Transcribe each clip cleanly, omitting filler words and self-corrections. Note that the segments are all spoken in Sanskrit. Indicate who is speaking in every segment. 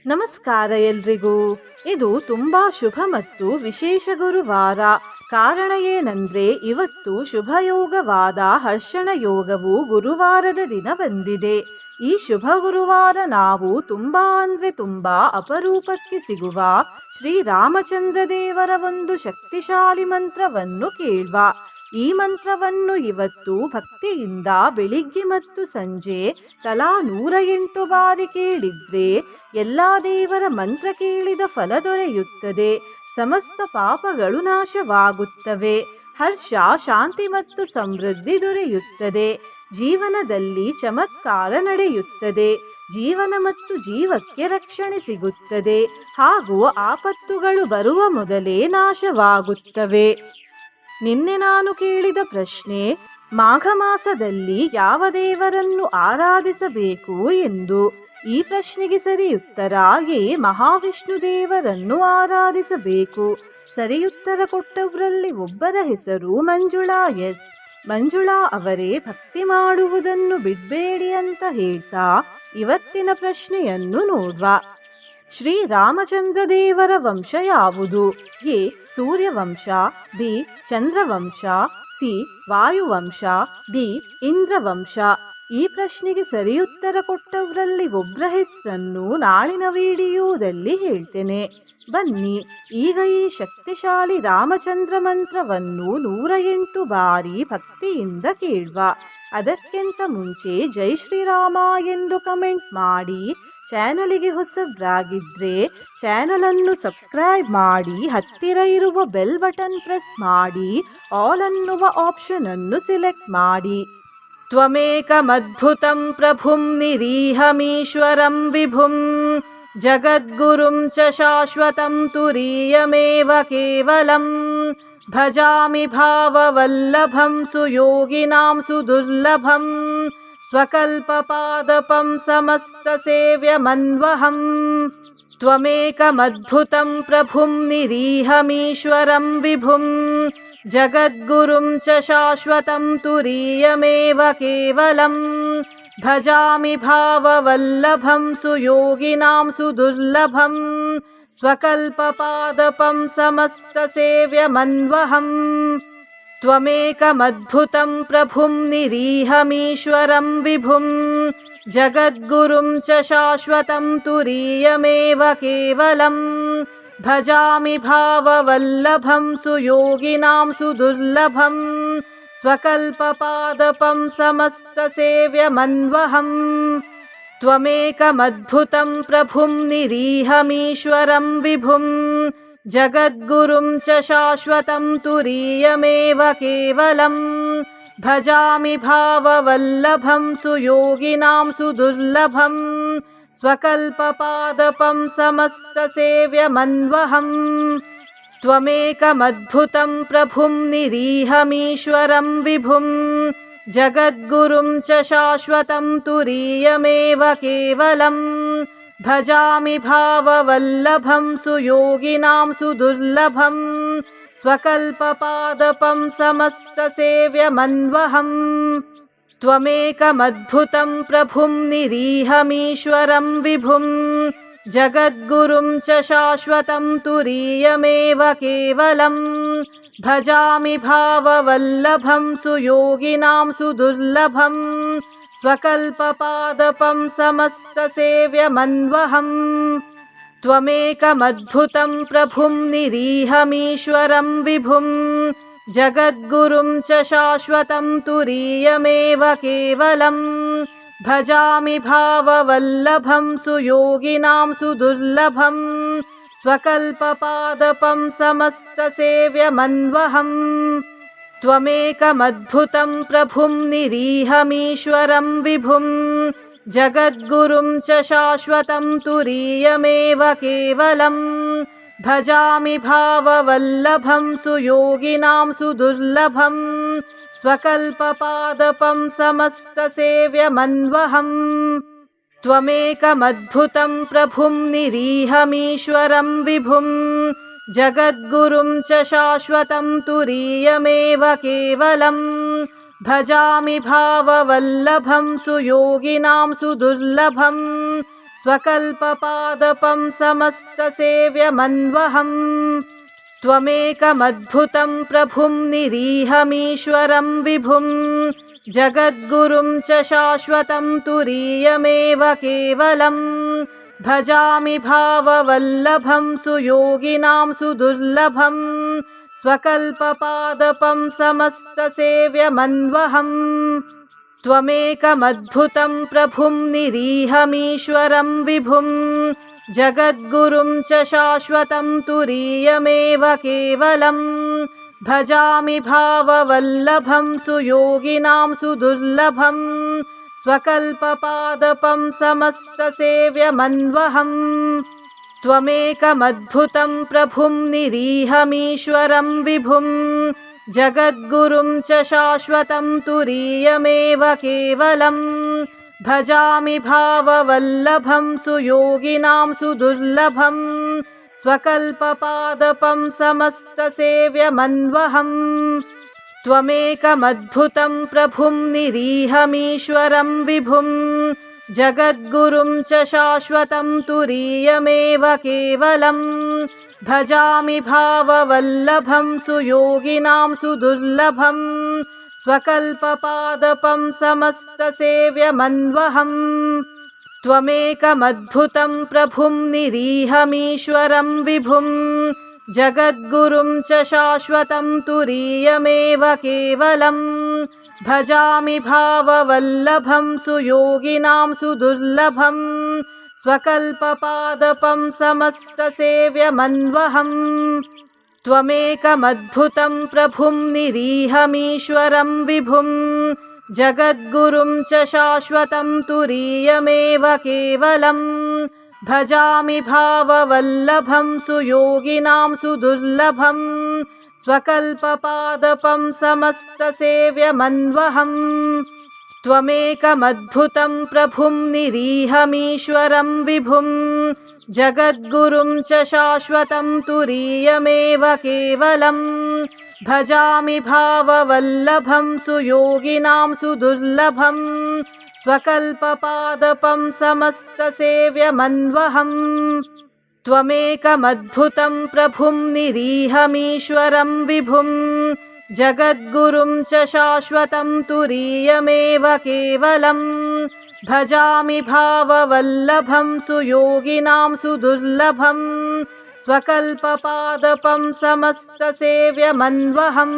Speaker 1: ನಮಸ್ಕಾರ ಎಲ್ರಿಗೂ. ಇದು ತುಂಬಾ ಶುಭ ಮತ್ತು ವಿಶೇಷ ಗುರುವಾರ. ಕಾರಣ ಏನಂದ್ರೆ ಇವತ್ತು ಶುಭಯೋಗವಾದ ಹರ್ಷಣ ಯೋಗವು ಗುರುವಾರದ ದಿನ ಬಂದಿದೆ. ಈ ಶುಭ ಗುರುವಾರ ನಾವು ತುಂಬಾ ಅಪರೂಪಕ್ಕೆ ಸಿಗುವ ಶ್ರೀರಾಮಚಂದ್ರ ದೇವರ ಒಂದು ಶಕ್ತಿಶಾಲಿ ಮಂತ್ರವನ್ನು ಕೇಳುವ. ಈ ಮಂತ್ರವನ್ನು ಇವತ್ತು ಭಕ್ತಿಯಿಂದ ಬೆಳಿಗ್ಗೆ ಮತ್ತು ಸಂಜೆ ತಲಾ 108 ಬಾರಿ ಕೇಳಿದ್ರೆ ಎಲ್ಲಾ ದೇವರ ಮಂತ್ರ ಕೇಳಿದ ಫಲ ದೊರೆಯುತ್ತದೆ. ಸಮಸ್ತ ಪಾಪಗಳು ನಾಶವಾಗುತ್ತವೆ. ಹರ್ಷ, ಶಾಂತಿ ಮತ್ತು ಸಮೃದ್ಧಿ ದೊರೆಯುತ್ತದೆ. ಜೀವನದಲ್ಲಿ ಚಮತ್ಕಾರ ನಡೆಯುತ್ತದೆ. ಜೀವನ ಮತ್ತು ಜೀವಕ್ಕೆ ರಕ್ಷಣೆ ಸಿಗುತ್ತದೆ ಹಾಗೂ ಆಪತ್ತುಗಳು ಬರುವ ಮೊದಲೇ ನಾಶವಾಗುತ್ತವೆ. ನಿನ್ನೆ ನಾನು ಕೇಳಿದ ಪ್ರಶ್ನೆ, ಮಾಘ ಮಾಸದಲ್ಲಿ ಯಾವ ದೇವರನ್ನು ಆರಾಧಿಸಬೇಕು ಎಂದು. ಈ ಪ್ರಶ್ನೆಗೆ ಸರಿಯುತ್ತರ ಮಹಾವಿಷ್ಣು ದೇವರನ್ನು ಆರಾಧಿಸಬೇಕು. ಸರಿಯುತ್ತರ ಕೊಟ್ಟವರಲ್ಲಿ ಒಬ್ಬರ ಹೆಸರು ಮಂಜುಳಾ ಎಸ್. ಮಂಜುಳಾ ಅವರೇ ಭಕ್ತಿ ಮಾಡುವುದನ್ನು ಬಿಡಬೇಡಿ ಅಂತ ಹೇಳ್ತಾ ಇವತ್ತಿನ ಪ್ರಶ್ನೆಯನ್ನು ನೋಡುವ. ಶ್ರೀರಾಮಚಂದ್ರ ದೇವರ ವಂಶ ಯಾವುದು? ಎ. ಸೂರ್ಯವಂಶ, ಬಿ. ಚಂದ್ರವಂಶ, ಸಿ. ವಾಯುವಂಶ, ಡಿ. ಇಂದ್ರವಂಶ. ಈ ಪ್ರಶ್ನೆಗೆ ಸರಿಯುತ್ತರ ಕೊಟ್ಟವರಲ್ಲಿ ಒಬ್ಬರ ಹೆಸರನ್ನು ನಾಳಿನ ವಿಡಿಯೋದಲ್ಲಿ ಹೇಳ್ತೇನೆ. ಬನ್ನಿ ಈಗ ಈ ಶಕ್ತಿಶಾಲಿ ರಾಮಚಂದ್ರ ಮಂತ್ರವನ್ನು 108 ಬಾರಿ ಭಕ್ತಿಯಿಂದ ಕೇಳುವ. ಅದಕ್ಕಿಂತ ಮುಂಚೆ ಜೈ ಶ್ರೀರಾಮ ಎಂದು ಕಮೆಂಟ್ ಮಾಡಿ. ಚಾನಲಿಗೆ ಹೊಸಬ್ರಾಗಿದ್ರೆ ಚಾನಲನ್ನು ಸಬ್ಸ್ಕ್ರೈಬ್ ಮಾಡಿ, ಹತ್ತಿರ ಇರುವ ಬೆಲ್ ಬಟನ್ ಪ್ರೆಸ್ ಮಾಡಿ, ಆಲ್ ಅನ್ನುವ ಆಪ್ಷನ್ ಅನ್ನು ಸಿಲೆಕ್ಟ್ ಮಾಡಿ. ತ್ವಮೇಕಮದ್ಭುತಂ ಪ್ರಭುಂ ನಿರೀಹಮೀಶ್ವರಂ ವಿಭುಂ ಜಗದ್ಗುರುಂ ಚ ಶಾಶ್ವತಂ ತುರೀಯಮೇವ ಕೇವಲಂ ಭಜಾಮಿ ಭಾವವಲ್ಲಭಂ ಸುಯೋಗಿನಾಂ ಸುದುರ್ಲಭಂ ಸ್ವಕಲ್ಪಪಾದಪಂ ಸಮಸ್ತಸೇವ್ಯಮನ್ವಹಂ. ತ್ವಮೇಕಮದ್ಭುತಂ ಪ್ರಭುಂ ನಿರೀಹಮೀಶ್ವರಂ ವಿಭುಂ ಜಗದ್ಗುರುಂ ಚ ಶಾಶ್ವತಂ ತುರೀಯಮೇವ ಕೇವಲಂ ಭಜಾಮಿ ಭಾವವಲ್ಲಭಂ ಸುಯೋಗಿನಾಂ ಸುದುರ್ಲಭಂ ಸ್ವಕಲ್ಪಪಾದಪಂ ಸಮಸ್ತಸೇವ್ಯಮನ್ವಹಂ. ತ್ವಮೇಕಮದ್ಭುತಂ ಪ್ರಭುಂ ನಿರೀಹಮೀಶ್ವರಂ ವಿಭುಂ ಜಗದ್ಗುರುಂ ಚ ಶಾಶ್ವತಂ ತುರೀಯಮೇವ ಕೇವಲಂ ಭಜಾಮಿ ಭಾವವಲ್ಲಭಂ ಸುಯೋಗಿನಾಂ ಸುದುರ್ಲಭಂ ಸ್ವಕಲ್ಪಪಾದಪಂ ಸಮಸ್ತಸೇವ್ಯಮನ್ವಹಂ. ತ್ವಮೇಕಮದ್ಭುತಂ ಪ್ರಭುಂ ನಿರೀಹಮೀಶ್ವರಂ ವಿಭುಂ ಜಗದ್ಗುರುಂ ಚ ಶಾಶ್ವತಂ ತುರೀಯಮೇವ ಕೇವಲಂ ಭಜಾಮಿ ಭಾವವಲ್ಲಭಂ ಸುಯೋಗಿನಾಂ ಸುದುರ್ಲಭಂ ಸ್ವಕಲ್ಪಪಾದಪಂ ಸಮಸ್ತಸೇವ್ಯಮನ್ವಹಂ. ತ್ವಮೇಕಮದ್ಭುತಂ ಪ್ರಭುಂ ನಿರೀಹಮೀಶ್ವರಂ ವಿಭುಂ ಜಗದ್ಗುರುಂ ಚ ಶಾಶ್ವತಂ ತುರೀಯಮೇವ ಕೇವಲಂ ಭಜಾಮಿ ಭಾವವಲ್ಲಭಂ ಸುಯೋಗಿನಾಂ ಸುದುರ್ಲಭಂ ಸ್ವಕಲ್ಪಪಾದಪಂ ಸಮಸ್ತಸೇವ್ಯಮನ್ವಹಂ. ತ್ವಮೇಕಮದ್ಭುತಂ ಪ್ರಭುಂ ನಿರೀಹಮೀಶ್ವರಂ ವಿಭುಂ ಜಗದ್ಗುರುಂ ಚ ಶಾಶ್ವತಂ ತುರೀಯಮೇವ ಕೇವಲಂ ಭಜಾಮಿ ಭಾವವಲ್ಲಭಂ ಸುಯೋಗಿನಾಂ ಸುದುರ್ಲಭಂ ಸ್ವಕಲ್ಪಪಾದಪಂ ಸಮಸ್ತಸೇವ್ಯಮನ್ವಹಂ. ತ್ವಮೇಕಮದ್ಭುತಂ ಪ್ರಭುಂ ನಿರೀಹಮೀಶ್ವರಂ ವಿಭುಂ ಜಗದ್ಗುರುಂ ಚ ಶಾಶ್ವತಂ ತುರೀಯಮೇವ ಕೇವಲಂ ಭಜಾಮಿ ಭಾವವಲ್ಲಭಂ ಸುಯೋಗಿನಾಂ ಸುದುರ್ಲಭಂ ಸ್ವಕಲ್ಪಪಾದಪಂ ಸಮಸ್ತಸೇವ್ಯಮನ್ವಹಂ. ತ್ವಮೇಕಮದ್ಭುತಂ ಪ್ರಭುಂ ನಿರೀಹಮೀಶ್ವರಂ ವಿಭುಂ ಜಗದ್ಗುರುಂ ಚ ಶಾಶ್ವತಂ ತುರೀಯಮೇವ ಕೇವಲಂ ಭಜಾಮಿ ಭಾವವಲ್ಲಭಂ ಸುಯೋಗಿನಾಂ ಸುದುರ್ಲಭಂ ಸ್ವಕಲ್ಪಪಾದಪಂ ಸಮಸ್ತಸೇವ್ಯಮನ್ವಹಂ. ತ್ವಮೇಕಮದ್ಭುತಂ ಪ್ರಭುಂ ನಿರೀಹಮೀಶ್ವರಂ ವಿಭುಂ ಜಗದ್ಗುರುಂ ಚ ಶಾಶ್ವತಂ ತುರೀಯಮೇವ ಕೇವಲಂ ಭಜಾಮಿ ಭಾವವಲ್ಲಭಂ ಸುಯೋಗಿನಾಂ ಸುದುರ್ಲಭಂ स्वकल्पपादपं समस्तसेव्यमन्वहम् त्वमेकमद्भुतं प्रभुं निरीहमीश्वरं विभुं जगद्गुरुं च शाश्वतं तुरीयमेव केवलम् भजामि भाववल्लभं सुयोगिनां सुदुर्लभम् स्वकल्पपादपं समस्तसेव्यमन्वहम् त्वमेकमद्भुतं प्रभुं निरीहमीश्वरं विभुं जगद्गुरुं च शाश्वतं तुरीयमेव केवलम् भजामि भाववल्लभं सुयोगिनां सुदुर्लभम् स्वकल्पपादपं समस्तसेव्यमन्वहम् त्वमेकमद्भुतं प्रभुं निरीहमीश्वरं विभुं जगद्गुरुं च शाश्वतं तुरीयमेव केवलम् भजामि भाववल्लभं सुयोगिनां सुदुर्लभम् स्वकल्पपादपं समस्तसेव्यमन्वहम् त्वमेकमद्भुतं प्रभुं निरीहमीश्वरं विभुं जगद्गुरुं च शाश्वतं तुरीयमेव केवलम् भजामि भाववल्लभं सुयोगिनां सुदुर्लभम् स्वकल्पपादपं समस्तसेव्यमन्वहम् त्वमेकमद्भुतं प्रभुं निरीहमीश्वरं विभुं जगद्गुरुं च शाश्वतं तुरीयमेव केवलम् भजामि भाववल्लभं सुयोगिनां सुदुर्लभम् स्वकल्पपादपं समस्तसेव्यमन्वहम् त्वमेकमद्भुतं प्रभुं निरीहमीश्वरं विभुं जगद्गुरुं च शाश्वतं तुरीयमेव केवलम् भजामि भाववल्लभं सुयोगिनां सुदुर्लभम् स्वकल्पपादपं समस्तसेव्यमन्वहम् त्वमेकमद्भुतं प्रभुं निरीहमीश्वरं विभुं जगद्गुरुं च शाश्वतं तुरीयमेव केवलम् भजामि भाववल्लभं सुयोगिनां सुदुर्लभम् स्वकल्पपादपं समस्तसेव्यमन्वहम् त्वमेकमद्भुतं प्रभुं निरीहमीश्वरं विभुं जगद्गुरुं च शाश्वतं तुरीयमेव केवलम् भजामि भाववल्लभं सुयोगिनां सुदुर्लभम् स्वकल्पपादपं समस्तसेव्यमन्वहम्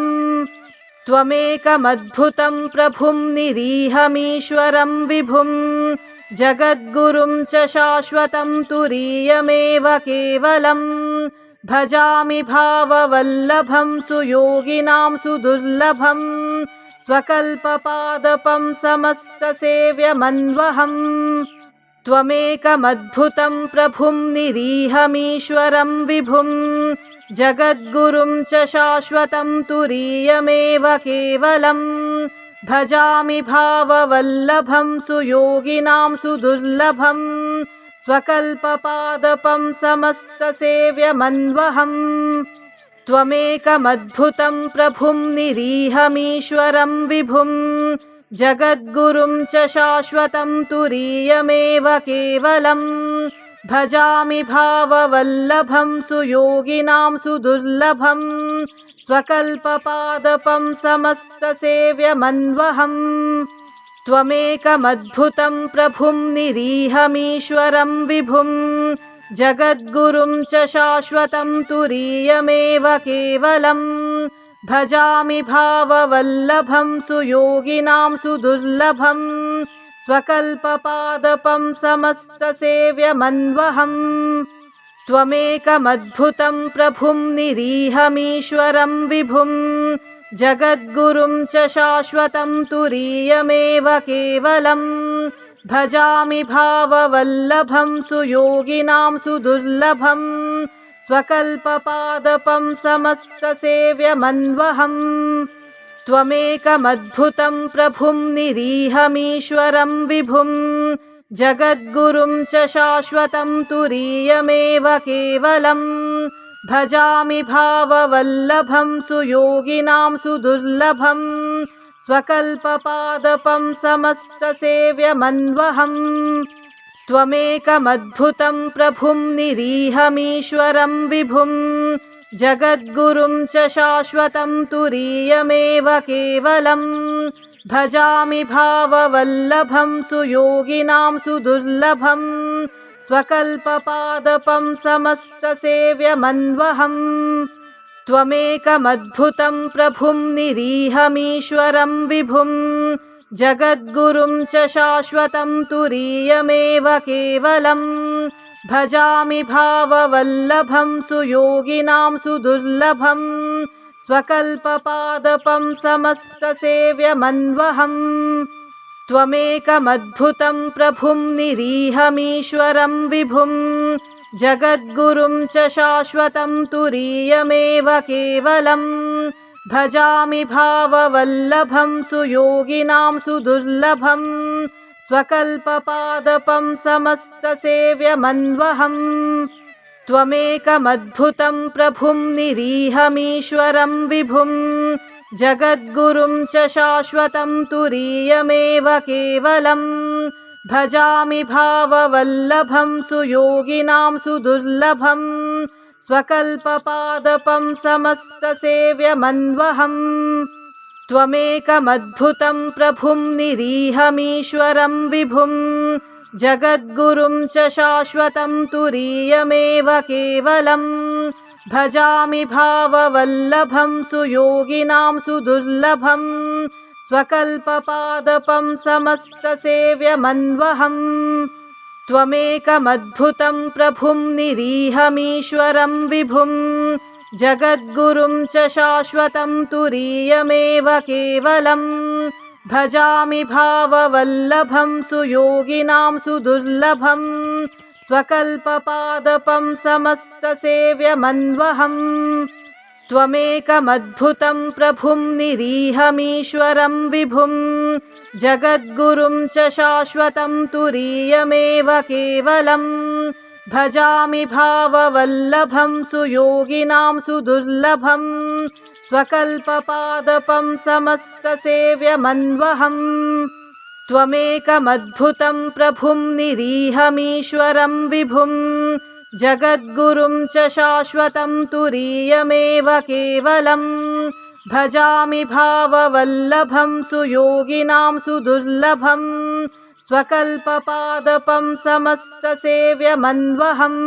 Speaker 1: त्वमेकमद्भुतं प्रभुं निरीहमीश्वरं विभुं जगद्गुरुं च शाश्वतं तुरीयमेव केवलम् भजामि भाववल्लभं सुयोगिनां सुदुर्लभम् स्वकल्पपादपं समस्तसेव्यमन्वहम् त्वमेकमद्भुतं प्रभुं निरीहमीश्वरं विभुं जगद्गुरुं च शाश्वतं तुरीयमेव केवलम् भजामि भाववल्लभं सुयोगिनां सुदुर्लभम् स्वकल्पपादपं समस्तसेव्यमन्वहम् त्वमेकमद्भुतं प्रभुं निरीहमीश्वरं विभुं जगद्गुरुं च शाश्वतं तुरीयमेव केवलम् भजामि भाववल्लभं सुयोगिनां सुदुर्लभम् स्वकल्पपादपं समस्तसेव्यमन्वहम् त्वमेकमद्भुतं प्रभुं निरीहमीश्वरं विभुं जगद्गुरुं च शाश्वतं तुरीयमेव केवलम् भजामि भाववल्लभं सुयोगिनां सुदुर्लभम् स्वकल्पपादपं समस्तसेव्यमन्वहम् त्वमेकमद्भुतं प्रभुं निरीहमीश्वरं विभुं जगद्गुरुं च शाश्वतं तुरीयमेव केवलम् भजामि भाववल्लभं सुयोगिनां सुदुर्लभम् स्वकल्पपादपं समस्तसेव्यमन्वहम् त्वमेकमद्भुतं प्रभुं निरीहमीश्वरं विभुं जगद्गुरुं च शाश्वतं तुरीयमेव केवलम् भजामि भाववल्लभं सुयोगिनां सुदुर्लभम् स्वकल्पपादपं समस्तसेव्यमन्वहम् त्वमेकमद्भुतं प्रभुं निरीहमीश्वरं विभुं जगद्गुरुं च शाश्वतं तुरीयमेव केवलं भजामि भाववल्लभं सुयोगिनां सुदुर्लभं स्वकल्पपादपं समस्तसेव्यमन्वहम् त्वमेकमद्भुतं प्रभुं निरीहमीश्वरं विभुं जगद्गुरुं च शाश्वतं तुरीयमेव केवलं भजामि भाववल्लभं सुयोगिनां सुदुर्लभं स्वकल्पपादपं समस्तसेव्यमन्वहम् त्वमेकमद्भुतं प्रभुं निरीहमीश्वरं विभुं जगद्गुरुं च शाश्वतं तुरीयमेव केवलं भजामि भाववल्लभं सुयोगिनां सुदुर्लभं स्वकल्पपादपं समस्तसेव्यमन्वहम् त्वमेकमद्भुतं प्रभुं निरीहमीश्वरं विभुं जगद्गुरुं च शाश्वतं तुरीयमेव केवलं भजामि भाववल्लभं सुयोगिनां सुदुर्लभं स्वकल्पपादपं समस्तसेव्यमन्वहम् त्वमेकमद्भुतं प्रभुं निरीहमीश्वरं विभुं जगद्गुरुं च शाश्वतं तुरीयमेव केवलं भजामि भाववल्लभं सुयोगिनां सुदुर्लभं स्वकल्पपादपं समस्तसेव्यमन्वहम् त्वमेकमद्भुतं प्रभुं निरीहमीश्वरं विभुं जगद्गुरुं च शाश्वतं तुरीयमेव केवलं भजामि भाववल्लभं सुयोगिनां सुदुर्लभं स्वकल्पपादपं समस्तसेव्यमन्वहम् त्वमेकमद्भुतं प्रभुं निरीहमीश्वरं विभुं जगद्गुरुं च शाश्वतं तुरीयमेव केवलं भजामि भाववल्लभं सुयोगिनां सुदुर्लभं स्वकल्पपादपं समस्तसेव्यमन्वहम् त्वमेकमद्भुतं प्रभुं निरीहमीश्वरं विभुं जगद्गुरुं च शाश्वतं तुरीयमेव केवलं भजामि भाववल्लभं सुयोगिनां सुदुर्लभं स्वकल्पपादपं समस्तसेव्यमन्वहम्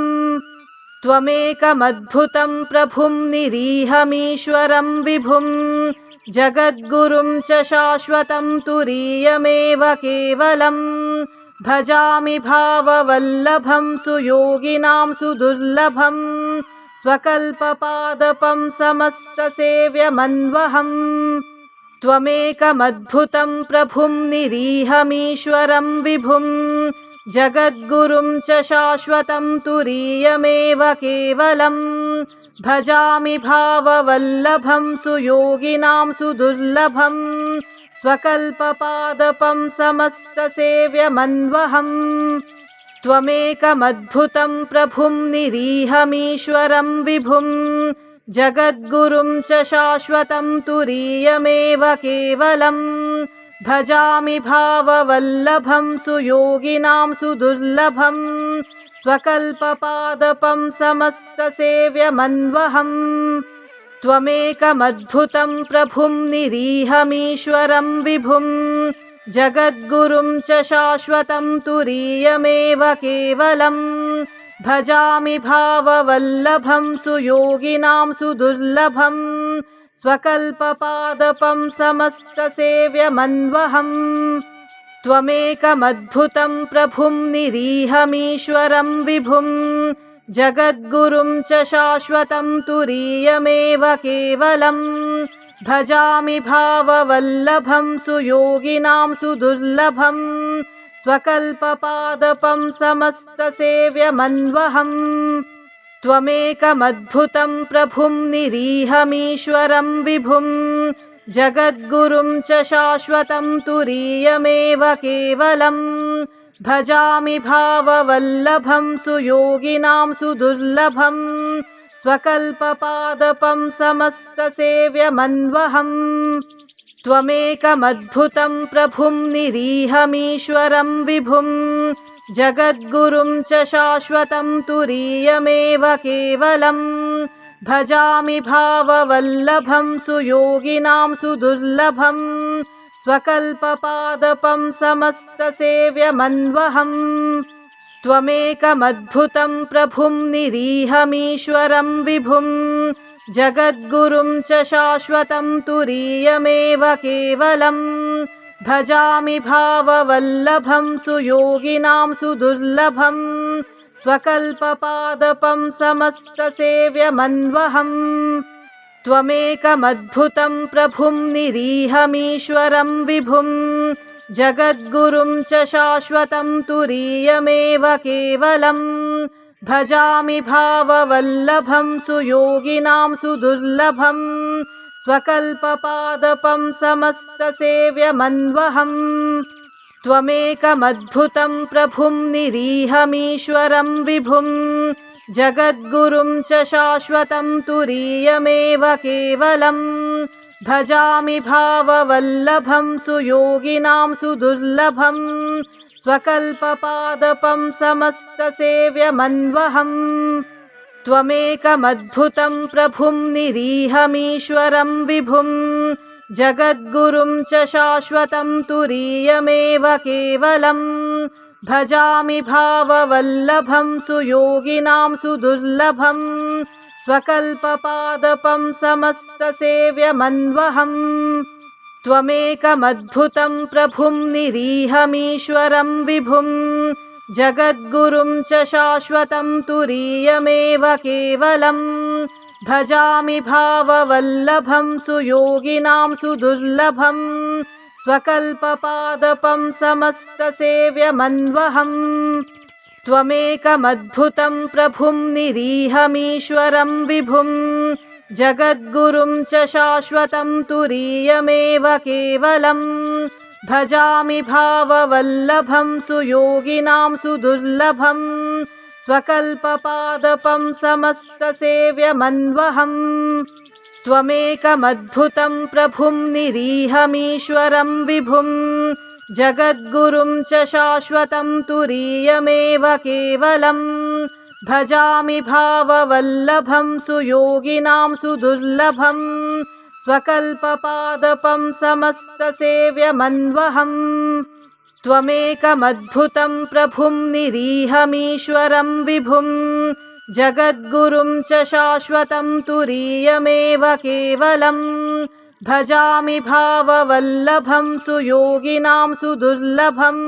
Speaker 1: त्वमेकमद्भुतं प्रभुं निरीहमीश्वरं विभुं जगद्गुरुं च शाश्वतं तुरीयमेव केवलं भजामि भाववल्लभं सुयोगिनां सुदुर्लभं स्वकल्पपादपं समस्तसेव्यमन्वहम् त्वमेकमद्भुतं प्रभुं निरीहमीश्वरं विभुं जगद्गुरुं च शाश्वतं तुरीयमेव केवलं भजामि भाववल्लभं सुयोगिनां सुदुर्लभं स्वकल्पपादपं समस्तसेव्यमन्वहम् त्वमेकमद्भुतं प्रभुं निरीहमीश्वरं विभुं जगद्गुरुं च शाश्वतं तुरीयमेव केवलं भजामि भाववल्लभं सुयोगिनां सुदुर्लभं स्वकल्पपादपं समस्तसेव्यमन्वहम् त्वमेकमद्भुतं प्रभुं निरीहमीश्वरं विभुं जगद्गुरुं च शाश्वतं तुरीयमेव केवलं भजामि भाववल्लभं सुयोगिनां सुदुर्लभं स्वकल्पपादपं समस्तसेव्यमन्वहम् त्वमेकमद्भुतं प्रभुं निरीहमीश्वरं विभुं जगद्गुरुं च शाश्वतं तुरीयमेव केवलं भजामि भाववल्लभं सुयोगिनां सुदुर्लभं स्वकल्पपादपं समस्तसेव्यमन्वहम् त्वमेकमद्भुतं प्रभुं निरीहमीश्वरं विभुं जगद्गुरुं च शाश्वतं तुरीयमेव केवलं भजामि भाववल्लभं सुयोगिनां सुदुर्लभं स्वकल्पपादपं समस्तसेव्यमन्वहम् त्वमेकमद्भुतं प्रभुं निरीहमीश्वरं विभुं जगद्गुरुं च शाश्वतं तुरीयमेव केवलम् भजामि भाववल्लभं सुयोगिनां सुदुर्लभम् स्वकल्पपादपं समस्तसेव्यमन्वहम् त्वमेकमद्भुतं प्रभुं निरीहमीश्वरं विभुं जगद्गुरुं च शाश्वतं तुरीयमेव केवलम् भजामि भाववल्लभं सुयोगिनां सुदुर्लभम् स्वकल्पपादपं समस्तसेव्यमन्वहम् त्वमेकमद्भुतं प्रभुं निरीहमीश्वरं विभुं जगद्गुरुं च शाश्वतं तुरीयमेव केवलम् भजामि भाववल्लभं सुयोगिनां सुदुर्लभम् स्वकल्पपादपं समस्तसेव्यमन्वहम् त्वमेकमद्भुतं प्रभुं निरीहमीश्वरं विभुं जगद्गुरुं च शाश्वतं तुरीयमेव केवलम् भजामि भाववल्लभं सुयोगिनां सुदुर्लभम् स्वकल्पपादपं समस्तसेव्यमन्वहम् त्वमेकमद्भुतं प्रभुं निरीहमीश्वरं विभुं जगद्गुरुं च शाश्वतं तुरीयमेव केवलम् भजामि भाववल्लभं सुयोगिनां सुदुर्लभम् स्वकल्पपादपं समस्तसेव्यमन्वहम् त्वमेकमद्भुतं प्रभुं निरीहमीश्वरं विभुं जगद्गुरुं च शाश्वतं तुरीयमेव केवलम् भजामि भाववल्लभं सुयोगिनां सुदुर्लभम् स्वकल्पपादपं समस्तसेव्यमन्वहम् त्वमेकमद्भुतं प्रभुं निरीहमीश्वरं विभुं जगद्गुरुं च शाश्वतं तुरीयमेव केवलम् भजामि भाववल्लभं सुयोगिनां सुदुर्लभम् स्वकल्पपादपं समस्तसेव्यमन्वहम् त्वमेकमद्भुतं प्रभुं निरीहमीश्वरं विभुं जगद्गुरुं च शाश्वतं तुरीयमेव केवलम् भजामि भाववल्लभं सुयोगिनां सुदुर्लभम् स्वकल्पपादपं समस्तसेव्यमन्वहम् त्वमेकमद्भुतं प्रभुं निरीहमीश्वरं विभुं जगद्गुरुं च शाश्वतं तुरीयमेव केवलम् भजामि भाववल्लभं सुयोगिनां सुदुर्लभम्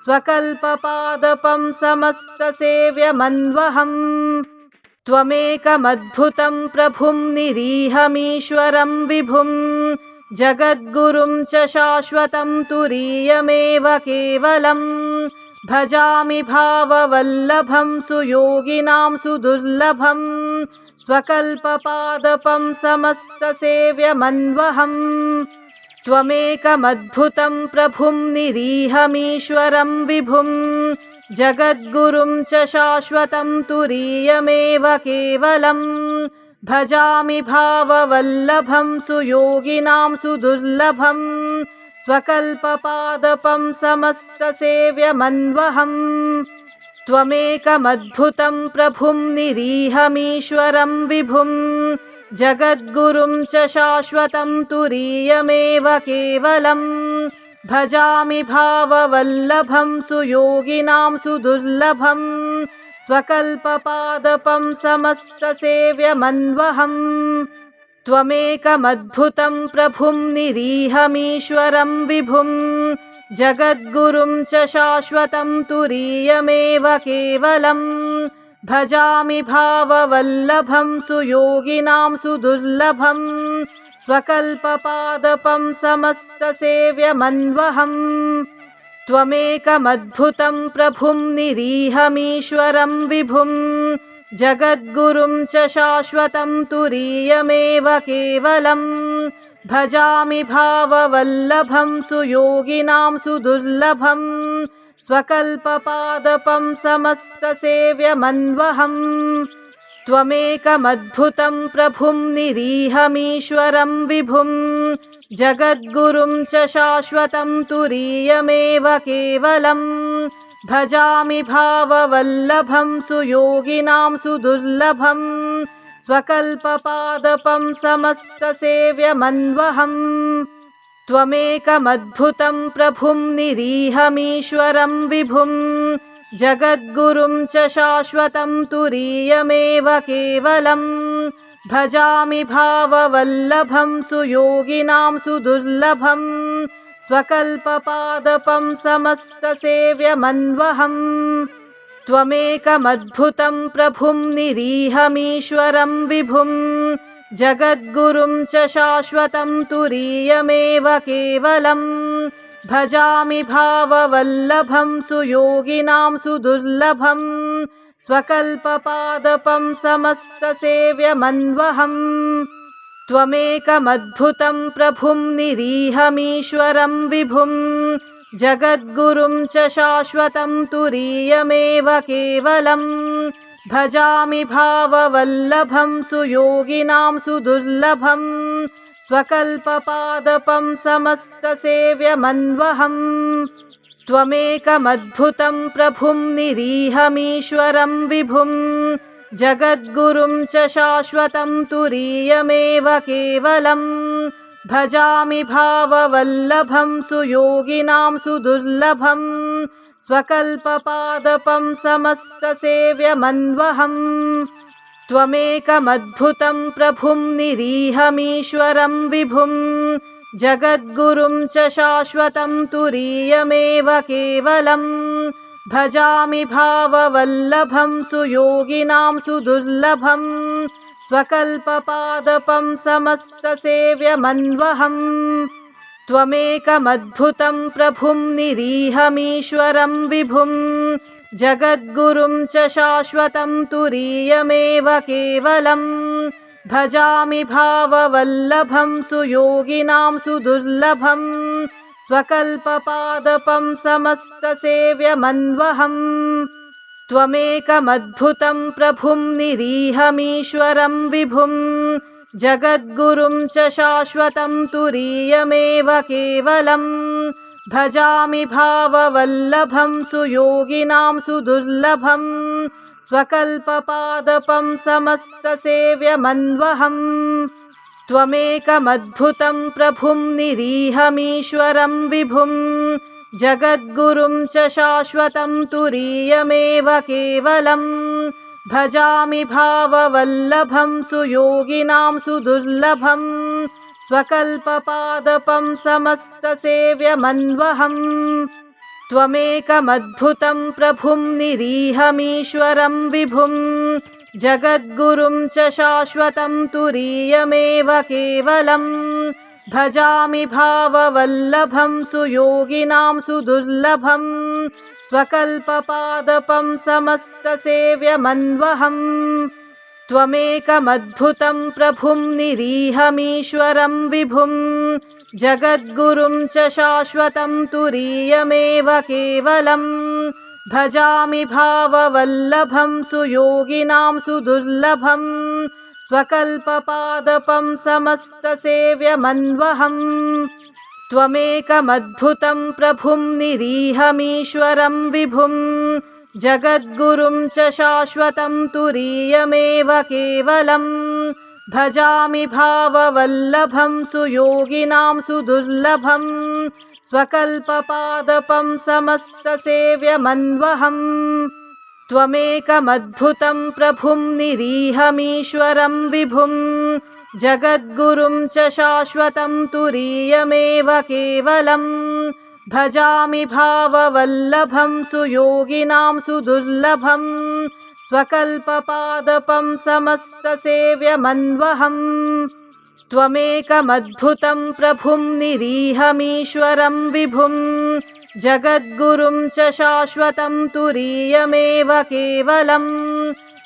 Speaker 1: स्वकल्पपादपं समस्तसेव्यमन्वहम् त्वमेकमद्भुतं प्रभुं निरीहमीश्वरं विभुं जगद्गुरुं च शाश्वतं तुरीयमेव केवलम् भजामि भाववल्लभं सुयोगिनां सुदुर्लभम् स्वकल्पपादपं समस्तसेव्यमन्वहम् त्वमेकमद्भुतं प्रभुं निरीहमीश्वरं विभुं जगद्गुरुं च शाश्वतं तुरीयमेव केवलम् भजामि भाववल्लभं सुयोगिनां सुदुर्लभम् स्वकल्पपादपं समस्तसेव्यमन्वहम् त्वमेकमद्भुतं प्रभुं निरीहमीश्वरं विभुं जगद्गुरुं च शाश्वतं तुरीयमेव केवलम् भजामि भाववल्लभं सुयोगिनां सुदुर्लभम् स्वकल्पपादपं समस्तसेव्यमन्वहम् त्वमेकमद्भुतं प्रभुं निरीहमीश्वरं विभुं जगद्गुरुं च शाश्वतं तुरीयमेव केवलम् भजामि भाववल्लभं सुयोगिनां सुदुर्लभम् स्वकल्पपादपं समस्तसेव्यमन्वहम् त्वमेकमद्भुतं प्रभुं निरीहमीश्वरं विभुं जगद्गुरुं च शाश्वतं तुरीयमेव केवलम् भजामि भाववल्लभं सुयोगिनां सुदुर्लभम् स्वकल्पपादपं समस्तसेव्यमन्वहम् त्वमेकमद्भुतं प्रभुं निरीहमीश्वरं विभुं जगद्गुरुं च शाश्वतं तुरीयमेव केवलम् भजामि भाववल्लभं सुयोगिनां सुदुर्लभं स्वकल्पपादपं समस्तसेव्यमन्वहम् त्वमेकमद्भुतं प्रभुं निरीहमीश्वरं विभुं जगद्गुरुं च शाश्वतं तुरीयमेव केवलम् भजामि भाववल्लभं सुयोगिनां सुदुर्लभं स्वकल्पपादपं समस्तसेव्यमन्वहम् त्वमेकमद्भुतं प्रभुं निरीहमीश्वरं विभुं जगद्गुरुं च शाश्वतं तुरीयमेव केवलम् भजामि भाववल्लभं सुयोगिनां सुदुर्लभं स्वकल्पपादपं समस्तसेव्यमन्वहम् त्वमेकमद्भुतं प्रभुं निरीहमीश्वरं विभुं जगद्गुरुं च शाश्वतं तुरीयमेव केवलम् भजामि भाववल्लभं सुयोगिनां सुदुर्लभं स्वकल्पपादपं समस्तसेव्यमन्वहम् त्वमेकमद्भुतं प्रभुं निरीहमीश्वरं विभुं जगद्गुरुं च शाश्वतं तुरीयमेव केवलम् भजामि भाववल्लभं सुयोगिनां सुदुर्लभं स्वकल्पपादपं समस्तसेव्यमन्वहम् त्वमेकमद्भुतं प्रभुं निरीहमीश्वरं विभुं जगद्गुरुं च शाश्वतं तुरीयमेव केवलम् भजामि भाववल्लभं सुयोगिनां सुदुर्लभं स्वकल्पपादपं समस्तसेव्यमन्वहम् त्वमेकमद्भुतं प्रभुं निरीहमीश्वरं विभुं जगद्गुरुं च शाश्वतं तुरीयमेव केवलम् भजामि भाववल्लभं सुयोगिनां सुदुर्लभं स्वकल्पपादपं समस्तसेव्यमन्वहम् त्वमेकमद्भुतं प्रभुं निरीहमीश्वरं विभुं जगद्गुरुं च शाश्वतं तुरीयमेव केवलम् भजामि भाववल्लभं सुयोगिनां सुदुर्लभं स्वकल्पपादपं समस्तसेव्यमन्वहम् त्वमेकमद्भुतं प्रभुं निरीहमीश्वरं विभुं जगद्गुरुं च शाश्वतं तुरीयमेव केवलम् भजामि भाववल्लभं सुयोगिनां सुदुर्लभं स्वकल्पपादपं समस्तसेव्यमन्वहम् त्वमेकमद्भुतं प्रभुं निरीहमीश्वरं विभुं जगद्गुरुं च शाश्वतं तुरीयमेव केवलम् भजामि भाववल्लभं सुयोगिनां सुदुर्लभं स्वकल्पपादपं समस्तसेव्यमन्वहम् त्वमेकमद्भुतं प्रभुं निरीहमीश्वरं विभुं जगद्गुरुं च शाश्वतं तुरीयमेव केवलम् भजामि भाववल्लभं सुयोगिनां सुदुर्लभं स्वकल्पपादपं समस्तसेव्यमन्वहम् त्वमेकमद्भुतं प्रभुं निरीहमीश्वरं विभुं जगद्गुरुं च शाश्वतं तुरीयमेव केवलम् भजामि भाववल्लभं सुयोगिनां सुदुर्लभं स्वकल्पपादपं समस्तसेव्यमन्वहम् त्वमेकमद्भुतं प्रभुं निरीहमीश्वरं विभुं जगद्गुरुं च शाश्वतं तुरीयमेव केवलम् भजामि भाववल्लभं सुयोगिनां सुदुर्लभं स्वकल्पपादपं समस्तसेव्यमन्वहम् त्वमेकमद्भुतं प्रभुं निरीहमीश्वरं विभुं जगद्गुरुं च शाश्वतं तुरीयमेव केवलम्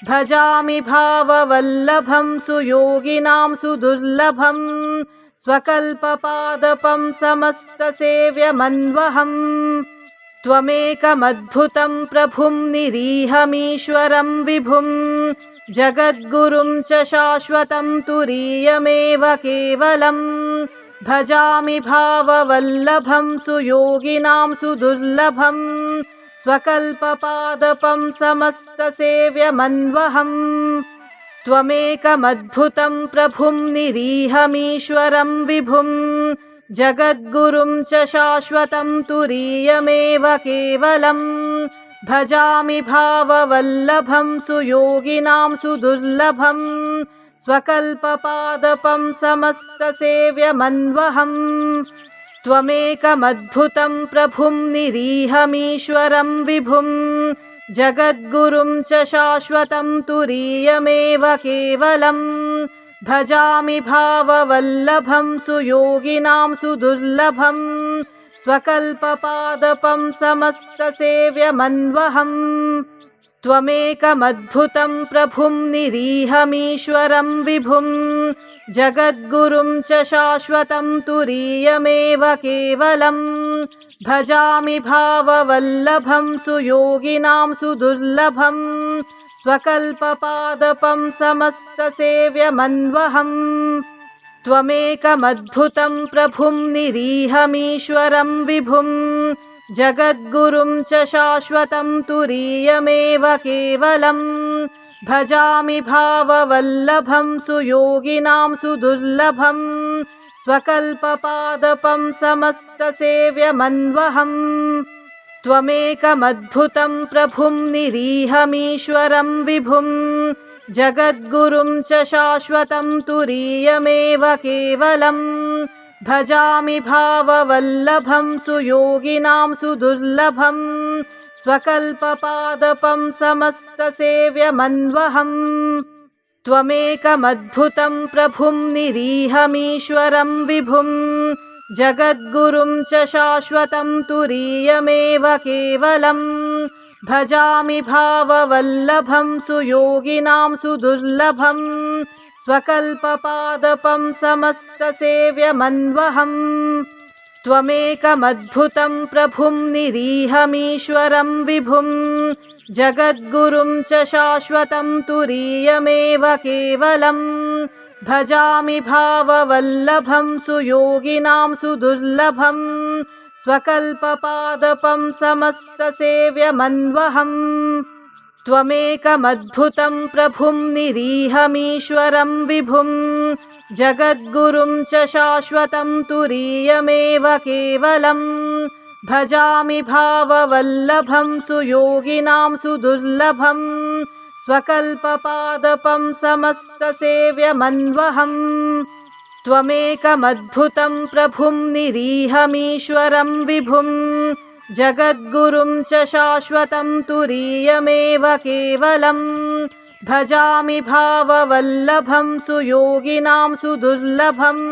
Speaker 1: भजामि भाववल्लभं सुयोगिनां सुदुर्लभं स्वकल्पपादपं समस्तसेव्यमन्वहम् त्वमेकमद्भुतं प्रभुं निरीहमीश्वरं विभुं जगद्गुरुं च शाश्वतं तुरीयमेव केवलम् भजामि भाववल्लभं सुयोगिनां सुदुर्लभं स्वकल्पपादपं समस्तसेव्यमन्वहम् त्वमेकमद्भुतं प्रभुं निरीहमीश्वरं विभुं जगद्गुरुं च शाश्वतं तुरीयमेव केवलम् भजामि भाववल्लभं सुयोगिनां सुदुर्लभम् स्वकल्पपादपं समस्तसेव्यमन्वहम् त्वमेकमद्भुतं प्रभुं निरीहमीश्वरं विभुं जगद्गुरुं च शाश्वतं तुरीयमेव केवलम् भजामि भाववल्लभं सुयोगिनां सुदुर्लभम् स्वकल्पपादपं समस्तसेव्यमन्वहम् त्वमेकमद्भुतं प्रभुं निरीहमीश्वरं विभुं जगद्गुरुं च शाश्वतं तुरीयमेव केवलम् भजामि भाववल्लभं सुयोगिनां सुदुर्लभम् स्वकल्पपादपं समस्तसेव्यमन्वहम् त्वमेकमद्भुतं प्रभुं निरीहमीश्वरं विभुं जगद्गुरुं च शाश्वतं तुरीयमेव केवलम् भजामि भाववल्लभं सुयोगिनां सुदुर्लभम् स्वकल्पपादपं समस्तसेव्यमन्वहम् त्वमेकमद्भुतं प्रभुं निरीहमीश्वरं विभुं जगद्गुरुं च शाश्वतं तुरीयमेव केवलम् भजामि भाववल्लभं सुयोगिनां सुदुर्लभम् स्वकल्पपादपं समस्तसेव्यमन्वहम् त्वमेकमद्भुतं प्रभुं निरीहमीश्वरं विभुं जगद्गुरुं च शाश्वतं तुरीयमेव केवलम् भजामि भाववल्लभं सुयोगिनां सुदुर्लभम् स्वकल्पपादपं समस्तसेव्यमन्वहम् त्वमेकमद्भुतं प्रभुं निरीहमीश्वरं विभुं जगद्गुरुं च शाश्वतं तुरीयमेव केवलम् भजामि भाववल्लभं सुयोगिनां सुदुर्लभम् स्वकल्पपादपं समस्तसेव्यमन्वहम् त्वमेकमद्भुतं प्रभुं निरीहमीश्वरं विभुं जगद्गुरुं च शाश्वतं तुरीयमेव केवलम् भजामि भाववल्लभं सुयोगिनां सुदुर्लभम् स्वकल्पपादपं समस्तसेव्यमन्वहम् त्वमेकमद्भुतं प्रभुं निरीहमीश्वरं विभुं जगद्गुरुं च शाश्वतं तुरीयमेव केवलम् भजामि भाववल्लभं सुयोगिनां सुदुर्लभम्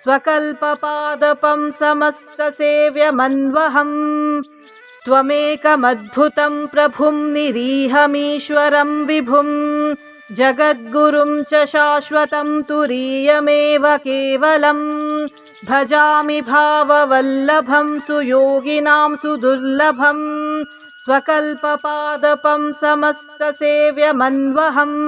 Speaker 1: स्वकल्पपादपं समस्तसेव्यमन्वहम् त्वमेकमद्भुतं प्रभुं निरीहमीश्वरं विभुं जगद्गुरुं च शाश्वतं तुरीयमेव केवलम् भजामि भाववल्लभं सुयोगिनां सुदुर्लभम् स्वकल्पपादपं समस्तसेव्यमन्वहम्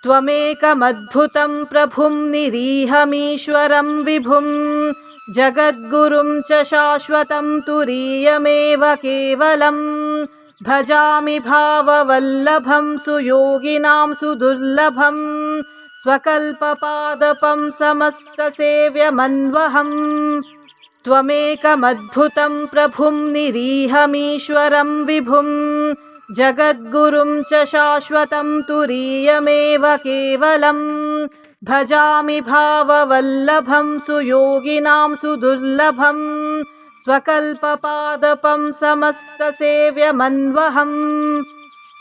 Speaker 1: त्वमेकमद्भुतं प्रभुं निरीहमीश्वरं विभुं जगद्गुरुं च शाश्वतं तुरीयमेव केवलम् भजामि भाववल्लभं सुयोगिनां सुदुर्लभम् स्वकल्पपादपं समस्तसेव्यमन्वहम् त्वमेकमद्भुतं प्रभुं निरीहमीश्वरं विभुं जगद्गुरुं च शाश्वतं तुरीयमेव केवलम् भजामि भाववल्लभं सुयोगिनां सुदुर्लभम् स्वकल्पपादपं समस्तसेव्यमन्वहम्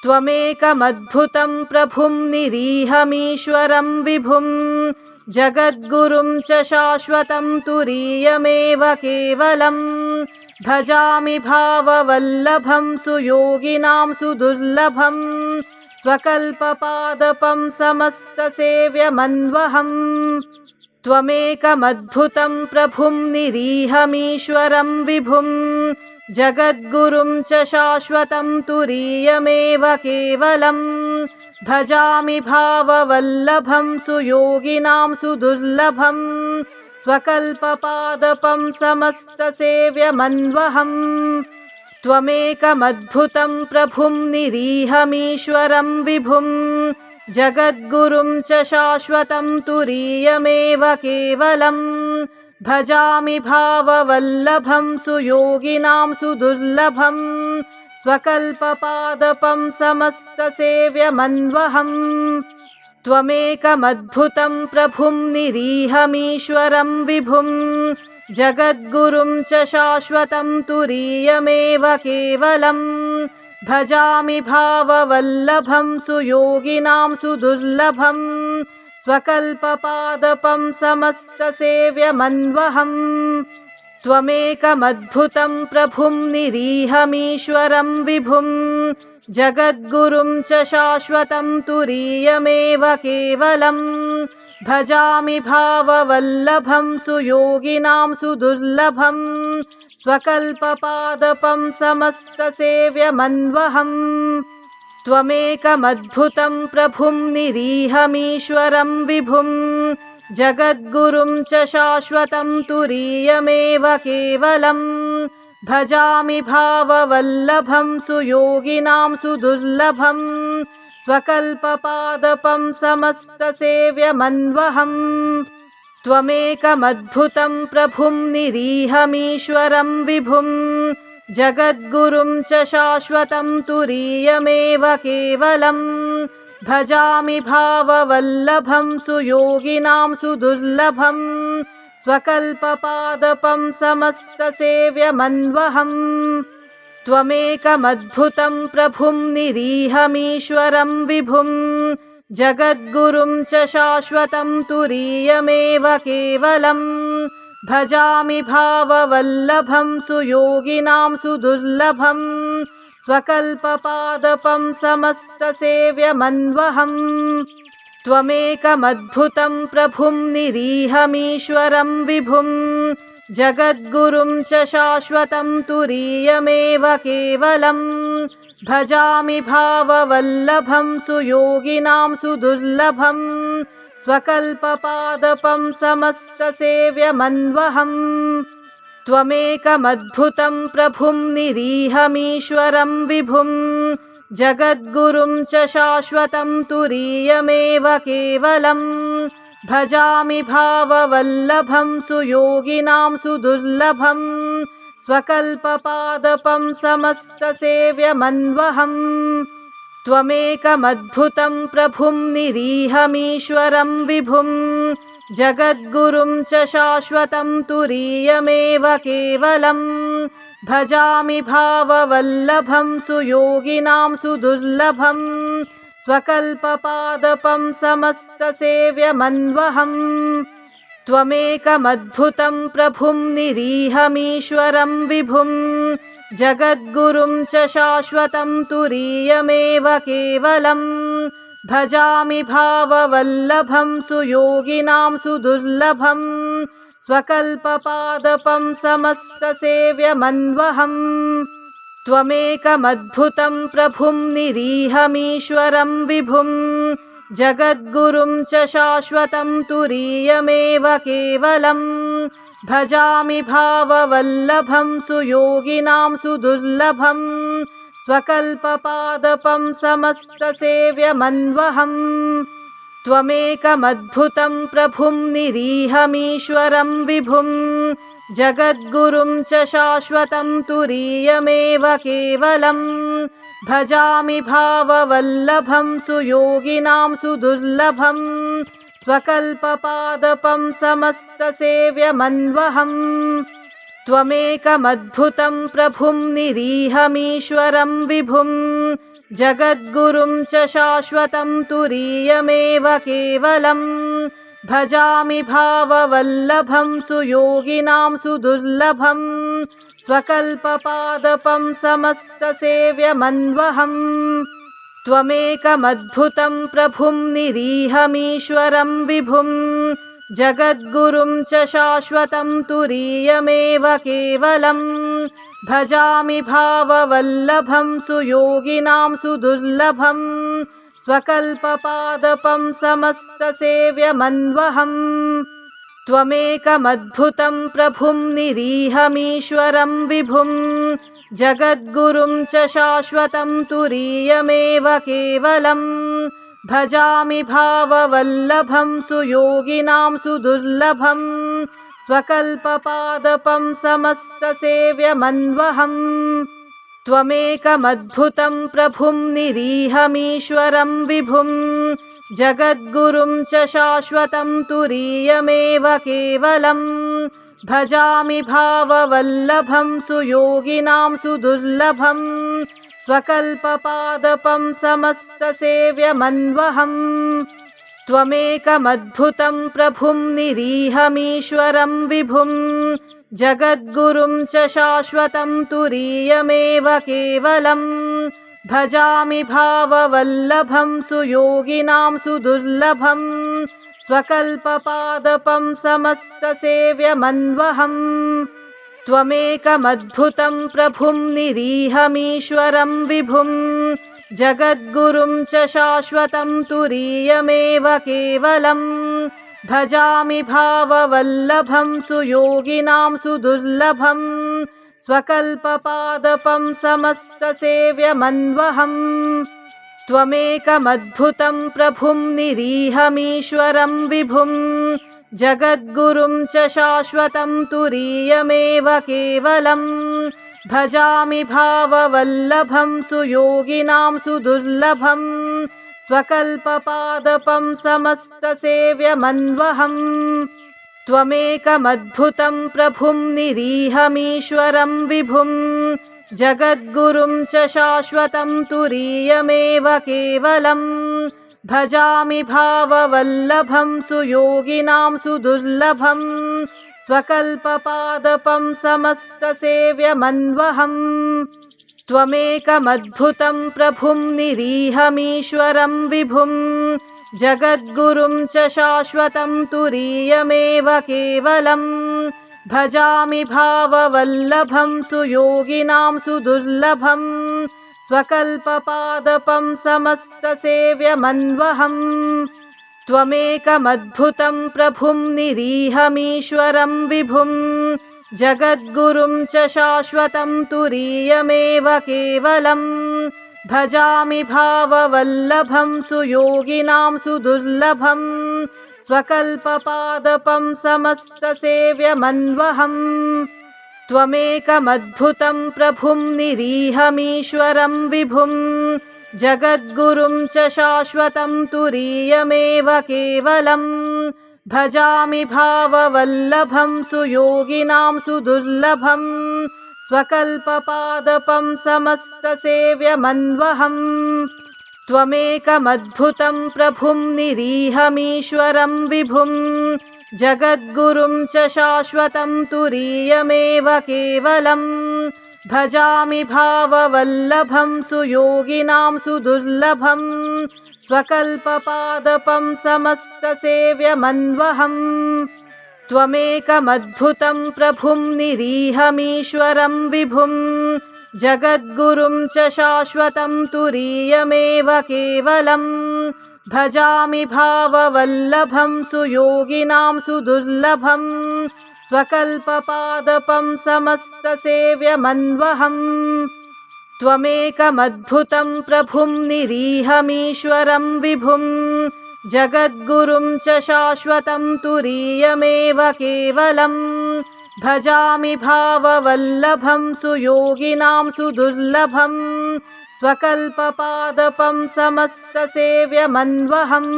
Speaker 1: त्वमेकमद्भुतं प्रभुं निरीहमीश्वरं विभुं जगद्गुरुं च शाश्वतं तुरीयमेव केवलम् भजामि भाववल्लभं सुयोगिनां सुदुर्लभम् स्वकल्पपादपं समस्तसेव्यमन्वहम् त्वमेकमद्भुतं प्रभुं निरीहमीश्वरं विभुं जगद्गुरुं च शाश्वतं तुरीयमेव केवलम् भजामि भाववल्लभं सुयोगिनां सुदुर्लभम् स्वकल्पपादपं समस्तसेव्यमन्वहम् त्वमेकमद्भुतं प्रभुं निरीहमीश्वरं विभुं जगद्गुरुं च शाश्वतं तुरीयमेव केवलं भजामि भाववल्लभं सुयोगिनां सुदुर्लभं स्वकल्पपादपं समस्तसेव्यमन्वहम् त्वमेकमद्भुतं प्रभुं निरीहमीश्वरं विभुं जगद्गुरुं च शाश्वतं तुरीयमेव केवलं भजामि भाववल्लभं सुयोगिनां सुदुर्लभं स्वकल्पपादपं समस्तसेव्यमन्वहम् त्वमेकमद्भुतं प्रभुं निरीहमीश्वरं विभुं जगद्गुरुं च शाश्वतं तुरीयमेव केवलं भजामि भाववल्लभं सुयोगिनां सुदुर्लभं स्वकल्पपादपं समस्तसेव्यमन्वहम् त्वमेकमद्भुतं प्रभुं निरीहमीश्वरं विभुं जगद्गुरुं च शाश्वतं तुरीयमेव केवलं भजामि भाववल्लभं सुयोगिनां सुदुर्लभं स्वकल्पपादपं समस्तसेव्यमन्वहम् त्वमेकमद्भुतं प्रभुं निरीहमीश्वरं विभुं जगद्गुरुं च शाश्वतं तुरीयमेव केवलं भजामि भाववल्लभं सुयोगिनां सुदुर्लभं स्वकल्पपादपं समस्तसेव्यमन्वहम् त्वमेकमद्भुतं प्रभुं निरीहमीश्वरं विभुं जगद्गुरुं च शाश्वतं तुरीयमेव केवलं भजामि भाववल्लभं सुयोगिनां सुदुर्लभं स्वकल्पपादपं समस्तसेव्यमन्वहम् त्वमेकमद्भुतं प्रभुं निरीहमीश्वरं विभुं जगद्गुरुं च शाश्वतं तुरीयमेव केवलं भजामि भाववल्लभं सुयोगिनां सुदुर्लभं स्वकल्पपादपं समस्तसेव्यमन्वहम् त्वमेकमद्भुतं प्रभुं निरीहमीश्वरं विभुं जगद्गुरुं च शाश्वतं तुरीयमेव केवलं भजामि भाववल्लभं सुयोगिनां सुदुर्लभं स्वकल्पपादपं समस्तसेव्यमन्वहम् त्वमेकमद्भुतं प्रभुं निरीहमीश्वरं विभुं जगद्गुरुं च शाश्वतं तुरीयमेव केवलं भजामि भाववल्लभं सुयोगिनां सुदुर्लभं स्वकल्पपादपं समस्तसेव्यमन्वहम् त्वमेकमद्भुतं प्रभुं निरीहमीश्वरं विभुं जगद्गुरुं च शाश्वतं तुरीयमेव केवलं भजामि भाववल्लभं सुयोगिनां सुदुर्लभं स्वकल्पपादपं समस्तसेव्यमन्वहम् त्वमेकमद्भुतं प्रभुं निरीहमीश्वरं विभुं जगद्गुरुं च शाश्वतं तुरीयमेव केवलं भजामि भाववल्लभं सुयोगिनां सुदुर्लभं स्वकल्पपादपं समस्तसेव्यमन्वहम् त्वमेकमद्भुतं प्रभुं निरीहमीश्वरं विभुं जगद्गुरुं च शाश्वतं तुरीयमेव केवलं भजामि भाववल्लभं सुयोगिनां सुदुर्लभं स्वकल्पपादपं समस्तसेव्यमन्वहम् त्वमेकमद्भुतं प्रभुं निरीहमीश्वरं विभुं जगद्गुरुं च शाश्वतं तुरीयमेव केवलं भजामि भाववल्लभं सुयोगिनां सुदुर्लभं स्वकल्पपादपं समस्तसेव्यमन्वहम् त्वमेकमद्भुतं प्रभुं निरीहमीश्वरं विभुं जगद्गुरुं च शाश्वतं तुरीयमेव केवलं भजामि भाववल्लभं सुयोगिनां सुदुर्लभं स्वकल्पपादपं समस्तसेव्यमन्वहम् त्वमेकमद्भुतं प्रभुं निरीहमीश्वरं विभुं जगद्गुरुं च शाश्वतं तुरीयमेव केवलं भजामि भाववल्लभं सुयोगिनां सुदुर्लभं स्वकल्पपादपं समस्तसेव्यमन्वहम् त्वमेकमद्भुतं प्रभुं निरीहमीश्वरं विभुं जगद्गुरुं च शाश्वतं तुरीयमेव केवलं भजामि भाववल्लभं सुयोगिनां सुदुर्लभं स्वकल्पपादपं समस्तसेव्यमन्वहम् त्वमेकमद्भुतं प्रभुं निरीहमीश्वरं विभुं जगद्गुरुं च शाश्वतं तुरीयमेव केवलं भजामि भाववल्लभं सुयोगिनां सुदुर्लभं स्वकल्पपादपं समस्तसेव्यमन्वहम् त्वमेकमद्भुतं प्रभुं निरीहमीश्वरं विभुं जगद्गुरुं च शाश्वतं तुरीयमेव केवलं भजामि भाववल्लभं सुयोगिनां सुदुर्लभं स्वकल्पपादपं समस्तसेव्यमन्वहम् त्वमेकमद्भुतं प्रभुं निरीहमीश्वरं विभुं जगद्गुरुं च शाश्वतं तुरीयमेव केवलं भजामि भाववल्लभं सुयोगिनां सुदुर्लभं स्वकल्पपादपं समस्तसेव्यमन्वहम् त्वमेकमद्भुतं प्रभुं निरीहमीश्वरं विभुं जगद्गुरुं च शाश्वतं तुरीयमेव केवलं भजामि भाववल्लभं सुयोगिनां सुदुर्लभं स्वकल्पपादपं समस्तसेव्यमन्वहम् त्वमेकमद्भुतं प्रभुं निरीहमीश्वरं विभुं जगद्गुरुं च शाश्वतं तुरीयमेव केवलं भजामि भाववल्लभं सुयोगिनां सुदुर्लभं स्वकल्पपादपं समस्तसेव्यमन्वहम् त्वमेकमद्भुतं प्रभुं निरीहमीश्वरं विभुं जगद्गुरुं च शाश्वतं तुरीयमेव केवलं भजामि भाववल्लभं सुयोगिनां सुदुर्लभं स्वकल्पपादपं समस्तसेव्यमन्वहम् त्वमेकमद्भुतं प्रभुं निरीहमीश्वरं विभुं जगद्गुरुं च शाश्वतं तुरीयमेव केवलं भजामि भाववल्लभं सुयोगिनां सुदुर्लभं स्वकल्पपादपं समस्तसेव्यमन्वहम् त्वमेकमद्भुतं प्रभुं निरीहमीश्वरं विभुं जगद्गुरुं च शाश्वतं तुरीयमेव केवलं भजामि भाववल्लभं सुयोगिनां सुदुर्लभं स्वकल्पपादपं समस्तसेव्यमन्वहम् त्वमेकमद्भुतं प्रभुं निरीहमीश्वरं विभुं जगद्गुरुं च शाश्वतं तुरीयमेव केवलं भजामि भाववल्लभं सुयोगिनां सुदुर्लभं स्वकल्पपादपं समस्तसेव्यमन्वहम् त्वमेकमद्भुतं प्रभुं निरीहमीश्वरं विभुं जगद्गुरुं च शाश्वतं तुरीयमेव केवलं भजामि भाववल्लभं सुयोगिनां सुदुर्लभं स्वकल्पपादपं समस्तसेव्यमन्वहम्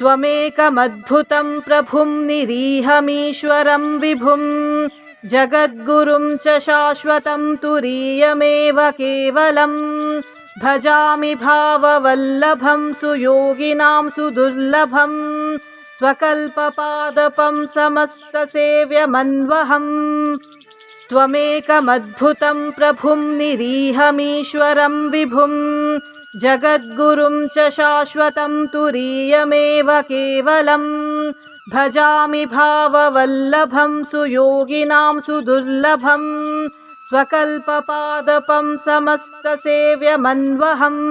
Speaker 1: त्वमेकमद्भुतं प्रभुं निरीहमीश्वरं विभुं जगद्गुरुं च शाश्वतं तुरीयमेव केवलं भजामि भाववल्लभं सुयोगिनां सुदुर्लभं स्वकल्पपादपं समस्तसेव्यमन्वहम् त्वमेकमद्भुतं प्रभुं निरीहमीश्वरं विभुं जगद्गुरुं च शाश्वतं तुरीयमेव केवलं भजामि भाववल्लभं सुयोगिनां सुदुर्लभं स्वकल्पपादपं समस्तसेव्यमन्वहम्